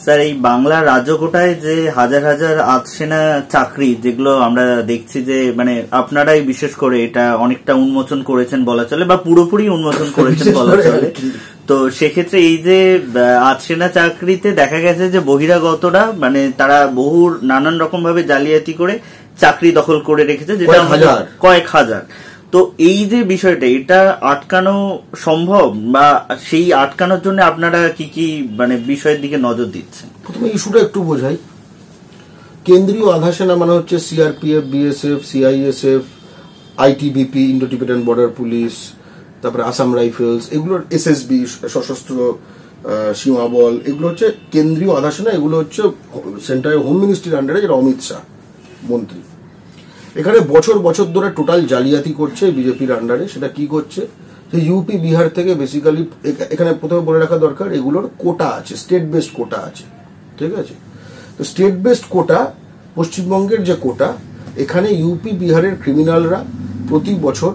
Sir, এই বাংলা রাজ্য কোটায় যে হাজার হাজার আধসেনা চাকরি যেগুলো আমরা দেখছি যে মানে আপনারাই বিশেষ করে এটা অনেকটা উন্মোচন করেছেন বলা চলে, বা পুরোপুরি উন্মোচন করেছেন বলা চলে। তো সেক্ষেত্রে এই যে আধসেনা চাকরিতে দেখা গেছে যে বহিরাগতরা মানে তারা বহু নানান রকম ভাবে জালিয়াতি করে চাকরি দখল করে রেখেছে, যেটা কয়েক হাজার। তো এই যে বিষয়টা, এটা আটকানো সম্ভব, বা সেই আটকানোর জন্য আপনারা কি কি মানে বিষয়ের দিকে নজর দিচ্ছেন? প্রথমে ইস্যুটা একটু বোঝাই। কেন্দ্রীয় আধা সেনা মানে হচ্ছে CRPF, BSF, CISF, ITBP, Indo Tibetan border police, তারপরে আসাম রাইফেলস, এগুলোর এসএসবি সশস্ত্র সীমা বল, এগুলো হচ্ছে কেন্দ্রীয় আধা সেনা। এগুলো হচ্ছে সেন্ট্রাল হোম মিনিস্ট্রির আন্ডারে, যেটা অমিত শাহ মন্ত্রী। এখানে বছর বছর ধরে টোটাল জালিয়াতি করছে বিজেপির আন্ডারে। সেটা কি করছে, যে ইউপি বিহার থেকে বেসিক্যালি, এখানে প্রথমে বলে রাখা দরকার, এগুলোর কোটা আছে, স্টেট বেসড কোটা আছে, ঠিক আছে? তো স্টেট বেসড কোটা, পশ্চিমবঙ্গের যে কোটা, এখানে ইউপি বিহারের ক্রিমিনালরা প্রতি বছর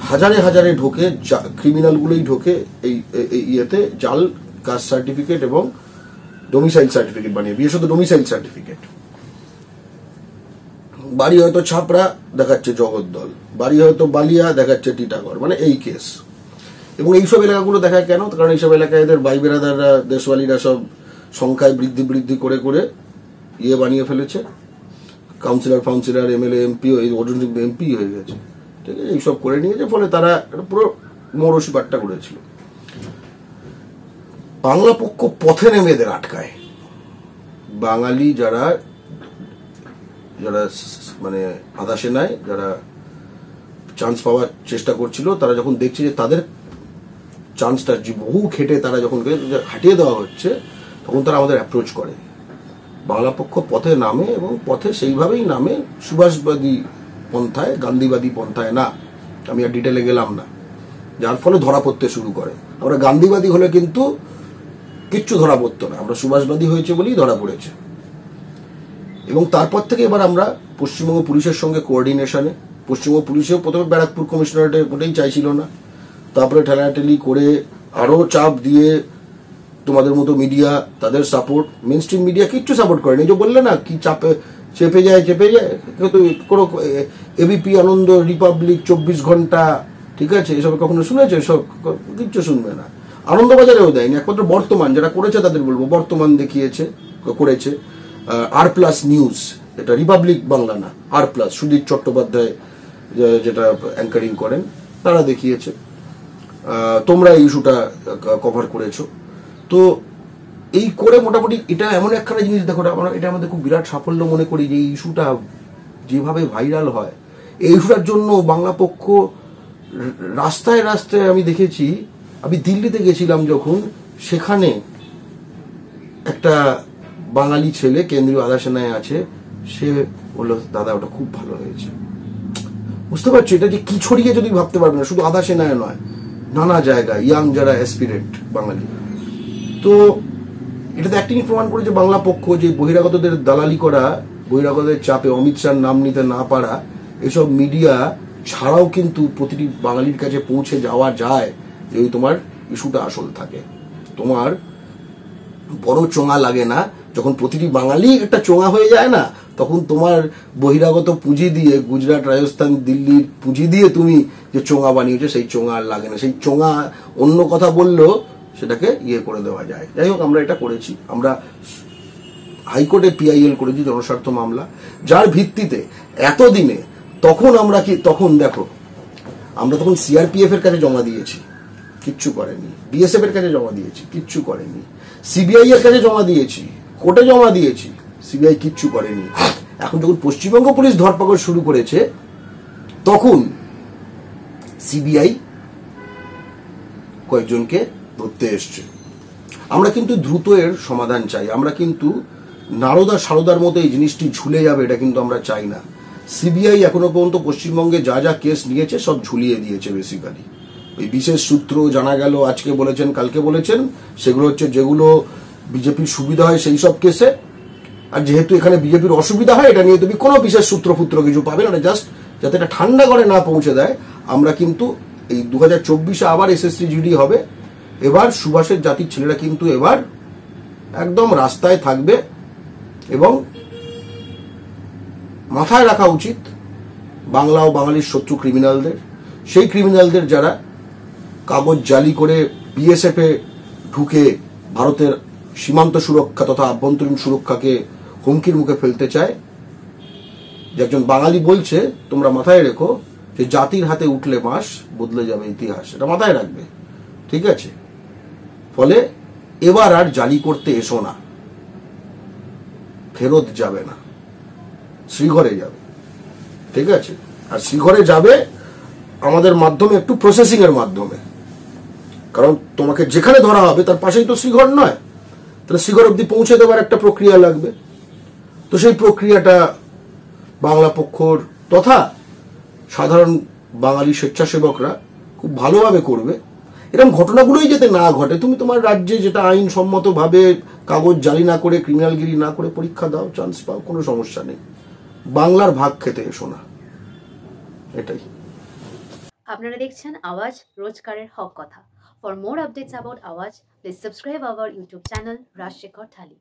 হাজারে হাজারে ঢোকে, ক্রিমিনালগুলোই ঢোকে এই ইয়েতে জাল কাস্ট সার্টিফিকেট এবং ডোমিসাইল সার্টিফিকেট বানিয়ে, বিশেষত ডোমিসাইল সার্টিফিকেট। বাড়ি হয়তো ছাপড়া, দেখাচ্ছে জগদ্দল, বাড়ি হয়তো বালিয়া, দেখাচ্ছে টিটাগড়, মানে এই কেস। এবং এইসব এলাকাগুলো দেখায় কেন? কারণ এইসব এলাকায় এদের ভাই বেরাদাররা, দেশওয়ালিরা সব সংখ্যায় বৃদ্ধি করে করে ইয়ে বানিয়ে ফেলেছে, councillor, MLA, MP, Arjun Singh MP হয়ে গেছে, ঠিক আছে? এইসব করে নিয়েছে, ফলে তারা পুরো মৌরসি পাট্টা করেছিল। বাংলা পক্ষ পথে নেমে এদের আটকায়। বাঙালি যারা মানে আধা সেনায় যারা চান্স পাওয়ার চেষ্টা করছিল, তারা যখন দেখছে যে তাদের চান্সটা বহু খেটে তারা যখন হাঁটিয়ে দেওয়া হচ্ছে, তখন তারা আমাদের অ্যাপ্রোচ করে। বাংলা পক্ষ পথে নামে, এবং পথে সেইভাবেই নামে সুভাষবাদী পন্থায়, গান্ধীবাদী পন্থায় না। আমি আর ডিটেলে গেলাম না। যার ফলে ধরা পড়তে শুরু করে। আমরা গান্ধীবাদী হলে কিন্তু কিচ্ছু ধরা পড়তো না, আমরা সুভাষবাদী হয়েছে বলেই ধরা পড়েছে। এবং তারপর থেকে এবার আমরা পশ্চিমবঙ্গ পুলিশের সঙ্গে কোঅর্ডিনেশনে, পশ্চিমবঙ্গ পুলিশেও প্রথমে ব্যারাকপুর কমিশনারেটে ওটাই চাইছিল না, তারপরে ঠেলাঠেলি করে আরো চাপ দিয়ে তোমাদের মতো মিডিয়া, তাদের সাপোর্ট, মেন স্ট্রিম মিডিয়া কিচ্ছু সাপোর্ট করেনি। যে বললে না কি চাপে চেপে যায়, কিন্তু কোনো এবিপি আনন্দ, রিপাবলিক, 24 ঘন্টা, ঠিক আছে, এসব কখনো শুনেছে? এসব কিচ্ছু শুনবে না। আনন্দবাজারেও দেয়নি, একমাত্র বর্তমান যারা করেছে তাদের বলবো, বর্তমান করেছে, আর প্লাস নিউজ, এটা রিপাবলিক বাংলা না, আর প্লাস, সুদীপ চট্টোপাধ্যায় যেটা অ্যাঙ্কারিং করেন, তারা দেখিয়েছে। তোমরা এই ইস্যুটা কভার করেছো। তো এই করে মোটামুটি এটা এমন একখানা জিনিস, দেখো, এটা আমাদের খুব বিরাট সাফল্য মনে করি যে এই ইস্যুটা যেভাবে ভাইরাল হয়, এই ইস্যুটার জন্য বাংলা পক্ষ রাস্তায় রাস্তায়, আমি দেখেছি, আমি দিল্লিতে গেছিলাম যখন, সেখানে একটা বাঙালি ছেলে কেন্দ্রীয় আধা সেনায় আছে, সে বললো, দাদা ওটা খুব ভালো হয়েছে। বুঝতে পারছো, এটা যে কি ছড়িয়ে যদি ভাবতে পারবে না, শুধু আধা সেনায় নয়, নানা জায়গায় ইয়াং যারা অ্যাসপিরেন্ট বাঙালি। তো এটাতে একটি প্রমাণ করে যে বাংলা পক্ষ যে বহিরাগতদের দালালি করা, বহিরাগতদের চাপে অমিত শাহর নাম নিতে না পারা, এসব মিডিয়া ছাড়াও কিন্তু প্রতিটি বাঙালির কাছে পৌঁছে যাওয়া যায় যে ওই তোমার ইস্যুটা আসল থাকে। তোমার বড় চোঙা লাগে না, যখন প্রতিটি বাঙালি একটা চোঙা হয়ে যায় না, তখন তোমার বহিরাগত পুঁজি দিয়ে, গুজরাট, রাজস্থান, দিল্লির পুঁজি দিয়ে তুমি যে চোঙা বানিয়েছো, সেই চোঙা আর লাগে না। সেই চোঙা অন্য কথা বললেও সেটাকে ইয়ে করে দেওয়া যায়। যাই হোক, আমরা এটা করেছি। আমরা হাইকোর্টে পিআইএল করেছি, জনস্বার্থ মামলা, যার ভিত্তিতে এতদিনে, তখন আমরা কি, তখন দেখো, আমরা তখন সিআরপিএফ এর কাছে জমা দিয়েছি, কিচ্ছু করেনি। বিএসএফ এর কাছে জমা দিয়েছি, কিচ্ছু করেনি। সিবিআই এর কাছে জমা দিয়েছি, কোর্টে জমা দিয়েছি, সিবিআই কিচ্ছু করেনি। এখন যখন পশ্চিমবঙ্গ পুলিশ ধরপাকড় শুরু করেছে, তখন সিবিআই কয়েকজনকে ধরতে এসছে। আমরা কিন্তু দ্রুত এর সমাধান চাই। আমরা কিন্তু নারদা সারদার মতো এই জিনিসটি ঝুলে যাবে, এটা কিন্তু আমরা চাই না। সিবিআই এখনো পর্যন্ত পশ্চিমবঙ্গে যা যা কেস নিয়েছে সব ঝুলিয়ে দিয়েছে। বেসিক্যালি ওই বিশেষ সূত্র জানা গেল, আজকে বলেছেন, কালকে বলেছেন, সেগুলো হচ্ছে যেগুলো বিজেপির সুবিধা হয় সেই সব কেসে। আর যেহেতু এখানে বিজেপির অসুবিধা হয়, এটা নিয়ে তুমি কোনো বিশেষ সূত্র কিছু পাবে না। জাস্ট যাতে এটা ঠান্ডা করে না পৌঁছে দেয়। আমরা কিন্তু এই 2024-এ আবার এসএসসি জিডি হবে। এবার সুভাষের জাতির ছেলেরা কিন্তু এবার একদম রাস্তায় থাকবে। এবং মাথায় রাখা উচিত বাংলা ও বাঙালির শত্রু ক্রিমিনালদের, সেই ক্রিমিনালদের যারা কাগজ জালি করে বিএসএফ এ ঢুকে ভারতের সীমান্ত সুরক্ষা তথা আভ্যন্তরীণ সুরক্ষাকে হুমকির মুখে ফেলতে চায়। যে একজন বাঙালি বলছে, তোমরা মাথায় রেখো যে জাতির হাতে উঠলে মাস, বদলে যাবে ইতিহাস, এটা মাথায় রাখবে, ঠিক আছে? ফলে এবার আর জালি করতে এসো না, ফেরত যাবে না, শ্রীঘরে যাবে, ঠিক আছে? আর শ্রীঘরে যাবে আমাদের মাধ্যমে, একটু প্রসেসিং এর মাধ্যমে, কারণ তোমাকে যেখানে ধরা হবে তার পাশেই তো শ্রীঘর নয়, তাহলে শ্রীঘর অব্দি পৌঁছে দেওয়ার একটা প্রক্রিয়া লাগবে। তো সেই প্রক্রিয়াটা বাংলা পক্ষর তথা সাধারণ বাঙালি স্বেচ্ছাসেবকরা খুব ভালোভাবে করবে। এরকম ঘটনাগুলোই যাতে না ঘটে, তুমি তোমার রাজ্যে যেটা আইনসম্মত ভাবে কাগজ জালি না করে, ক্রিমিনালগিরি না করে পরীক্ষা দাও, চান্স পাও, কোনো সমস্যা নেই। বাংলার ভাগ খেতে এসো না, এটাই। আপনারা দেখছেন আওয়াজ, রোজকারের হক কথা। For more updates about Awaaz, please subscribe our YouTube channel Rajshekhar thali.